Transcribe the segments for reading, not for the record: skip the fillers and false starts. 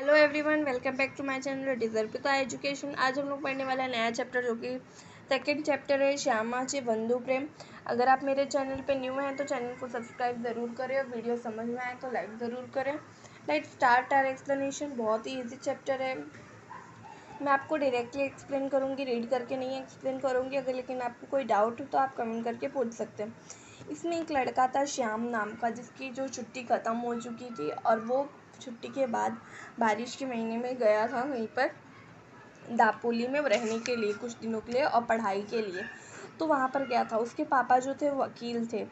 Hello everyone, welcome back to my channel it is Arpita education. आज हम लोग पढ़ने वाला नया चैप्टर जो कि सेकंड चैप्टर है श्यामाची बंधु प्रेम। अगर आप मेरे चैनल पे न्यू हैं तो चैनल को सब्सक्राइब ज़रूर करें और वीडियो समझ में आए तो लाइक ज़रूर करें। Let's start our explanation. बहुत ही ईजी चैप्टर है। मैं आपको डायरेक्टली एक्सप्लेन करूँगी, रीड करके नहीं एक्सप्लेन करूँगी। अगर लेकिन आपको कोई डाउट हो तो आप कमेंट करके पूछ सकते हैं। इसमें एक लड़का था श्याम नाम का, जिसकी जो छुट्टी ख़त्म हो चुकी थी और वो छुट्टी के बाद बारिश के महीने में गया था वहीं पर दापोली में रहने के लिए कुछ दिनों के लिए और पढ़ाई के लिए। तो वहाँ पर गया था। उसके पापा जो थे वो वकील थे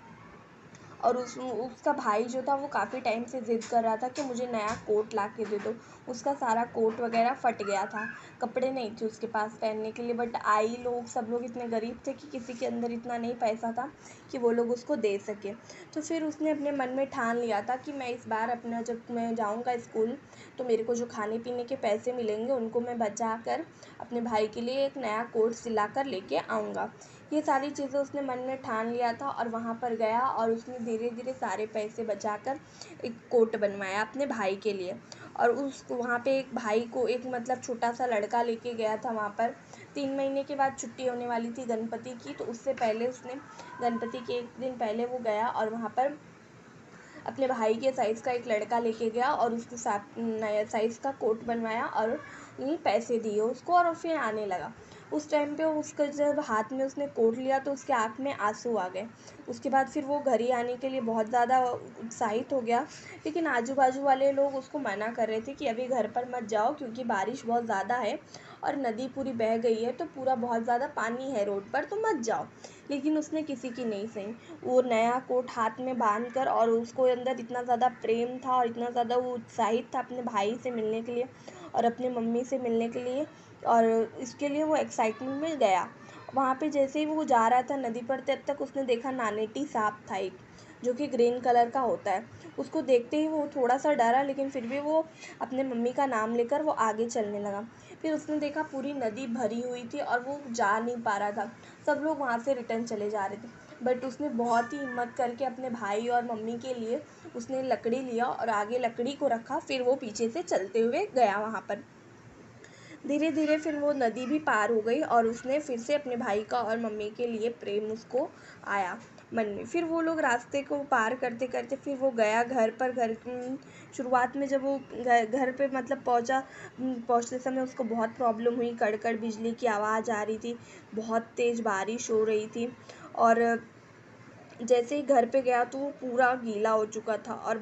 और उसका भाई जो था वो काफ़ी टाइम से ज़िद कर रहा था कि मुझे नया कोट ला के दे दो। उसका सारा कोट वगैरह फट गया था, कपड़े नहीं थे उसके पास पहनने के लिए। बट आई लोग सब लोग इतने गरीब थे कि किसी के अंदर इतना नहीं पैसा था कि वो लोग उसको दे सके। तो फिर उसने अपने मन में ठान लिया था कि मैं इस बार अपना जब मैं जाऊँगा स्कूल तो मेरे को जो खाने पीने के पैसे मिलेंगे उनको मैं बचा कर अपने भाई के लिए एक नया कोट सिला कर लेके आऊँगा। ये सारी चीज़ें उसने मन में ठान लिया था और वहाँ पर गया और उसने धीरे धीरे सारे पैसे बचाकर एक कोट बनवाया अपने भाई के लिए। और उस वहाँ पे एक भाई को एक मतलब छोटा सा लड़का लेके गया था वहाँ पर। 3 महीने के बाद छुट्टी होने वाली थी गणपति की, तो उससे पहले उसने गणपति के एक दिन पहले वो गया और वहाँ पर अपने भाई के साइज़ का एक लड़का लेके गया और उसके साथ नया साइज़ का कोट बनवाया और पैसे दिए उसको और फिर आने लगा। उस टाइम पे उसका जब हाथ में उसने कोट लिया तो उसके आँख में आंसू आ गए। उसके बाद फिर वो घर ही आने के लिए बहुत ज़्यादा उत्साहित हो गया, लेकिन आजू बाजू वाले लोग उसको मना कर रहे थे कि अभी घर पर मत जाओ क्योंकि बारिश बहुत ज़्यादा है और नदी पूरी बह गई है, तो पूरा बहुत ज़्यादा पानी है रोड पर, तो मत जाओ। लेकिन उसने किसी की नहीं सुनी। वो नया कोट हाथ में बांध कर और उसको अंदर इतना ज़्यादा प्रेम था और इतना ज़्यादा वो उत्साहित था अपने भाई से मिलने के लिए और अपनी मम्मी से मिलने के लिए, और इसके लिए वो एक्साइटमेंट में गया। वहाँ पे जैसे ही वो जा रहा था नदी पर, तब तक उसने देखा नानेटी सांप था एक, जो कि ग्रीन कलर का होता है। उसको देखते ही वो थोड़ा सा डरा, लेकिन फिर भी वो अपने मम्मी का नाम लेकर वो आगे चलने लगा। फिर उसने देखा पूरी नदी भरी हुई थी और वो जा नहीं पा रहा था। सब लोग वहाँ से रिटर्न चले जा रहे थे, बट उसने बहुत ही हिम्मत करके अपने भाई और मम्मी के लिए उसने लकड़ी लिया और आगे लकड़ी को रखा। फिर वो पीछे से चलते हुए गया वहाँ पर। धीरे धीरे फिर वो नदी भी पार हो गई और उसने फिर से अपने भाई का और मम्मी के लिए प्रेम उसको आया मन में। फिर वो लोग रास्ते को पार करते करते फिर वो गया घर पर। शुरुआत में जब वो घर पे मतलब पहुँचते समय उसको बहुत प्रॉब्लम हुई। कड़कड़ बिजली की आवाज़ आ रही थी, बहुत तेज़ बारिश हो रही थी और जैसे ही घर पे गया तो वो पूरा गीला हो चुका था और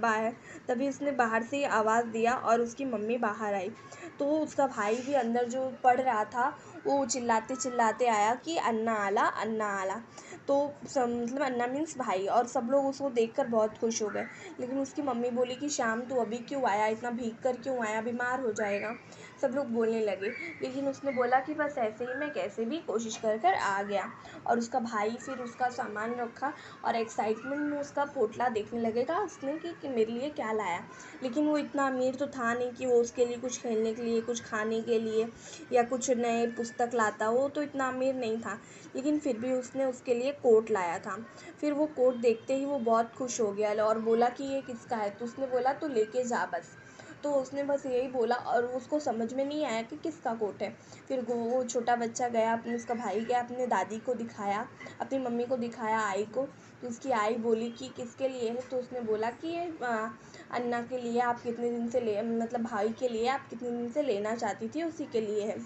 तभी उसने बाहर से ही आवाज़ दिया और उसकी मम्मी बाहर आई। तो उसका भाई भी अंदर जो पढ़ रहा था वो चिल्लाते चिल्लाते आया कि अन्ना आला अन्ना आला। तो मतलब अन्ना मीन्स भाई, और सब लोग उसको देखकर बहुत खुश हो गए। लेकिन उसकी मम्मी बोली कि श्याम तू अभी क्यों आया, इतना भीग कर क्यों आया, बीमार हो जाएगा। सब लोग बोलने लगे, लेकिन उसने बोला कि बस ऐसे ही मैं कैसे भी कोशिश कर कर आ गया। और उसका भाई फिर उसका सामान रखा और एक्साइटमेंट में उसका पोटला देखने लगेगा उसने कि मेरे लिए क्या लाया। लेकिन वो इतना अमीर तो था नहीं कि वो उसके लिए कुछ खेलने के लिए, कुछ खाने के लिए या कुछ नए पुस्तक लाता। वो तो इतना अमीर नहीं था, लेकिन फिर भी उसने उसके लिए कोट लाया था। फिर वो कोट देखते ही वो बहुत खुश हो गया और बोला कि ये किसका है। तो उसने बोला तो लेके जा बस। तो उसने बस यही बोला और उसको समझ में नहीं आया कि किसका कोट है। फिर वो छोटा बच्चा गया, अपने उसका भाई गया, अपने दादी को दिखाया, अपनी मम्मी को दिखाया, आई को। तो उसकी आई बोली कि किसके लिए है। तो उसने बोला कि ये अन्ना के लिए, आप कितने दिन से ले मतलब भाई के लिए आप कितने दिन से लेना चाहती थी, उसी के लिए है।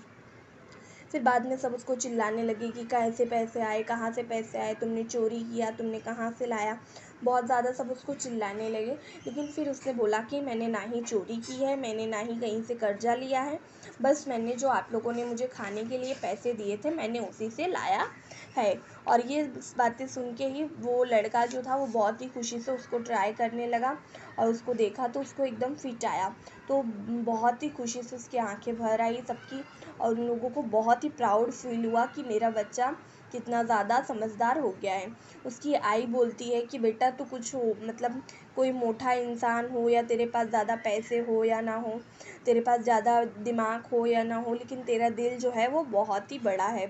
फिर बाद में सब उसको चिल्लाने लगे कि कैसे पैसे आए, कहाँ से पैसे आए, तुमने चोरी किया, तुमने कहाँ से लाया। बहुत ज़्यादा सब उसको चिल्लाने लगे। लेकिन फिर उसने बोला कि मैंने ना ही चोरी की है, मैंने ना ही कहीं से कर्जा लिया है, बस मैंने जो आप लोगों ने मुझे खाने के लिए पैसे दिए थे मैंने उसी से लाया है। और ये बातें सुन के ही वो लड़का जो था वो बहुत ही खुशी से उसको ट्राई करने लगा और उसको देखा तो उसको एकदम फिट आया। तो बहुत ही खुशी से उसकी आंखें भर आई सबकी, और उन लोगों को बहुत ही प्राउड फील हुआ कि मेरा बच्चा कितना ज़्यादा समझदार हो गया है। उसकी आई बोलती है कि बेटा तू कुछ हो, मतलब कोई मोटा इंसान हो या तेरे पास ज़्यादा पैसे हो या ना हो, तेरे पास ज़्यादा दिमाग हो या ना हो, लेकिन तेरा दिल जो है वो बहुत ही बड़ा है।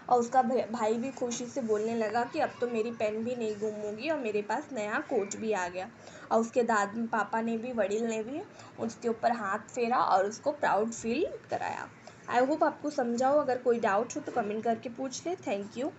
और उसका भाई भी खुशी से बोलने लगा कि अब तो मेरी पेन भी नहीं गुम होगी और मेरे पास नया कोच भी आ गया। और उसके पापा ने भी, वडील ने भी उसके ऊपर हाथ फेरा और उसको प्राउड फील कराया। आई होप आपको समझाओ। अगर कोई डाउट हो तो कमेंट करके पूछ ले। Thank you.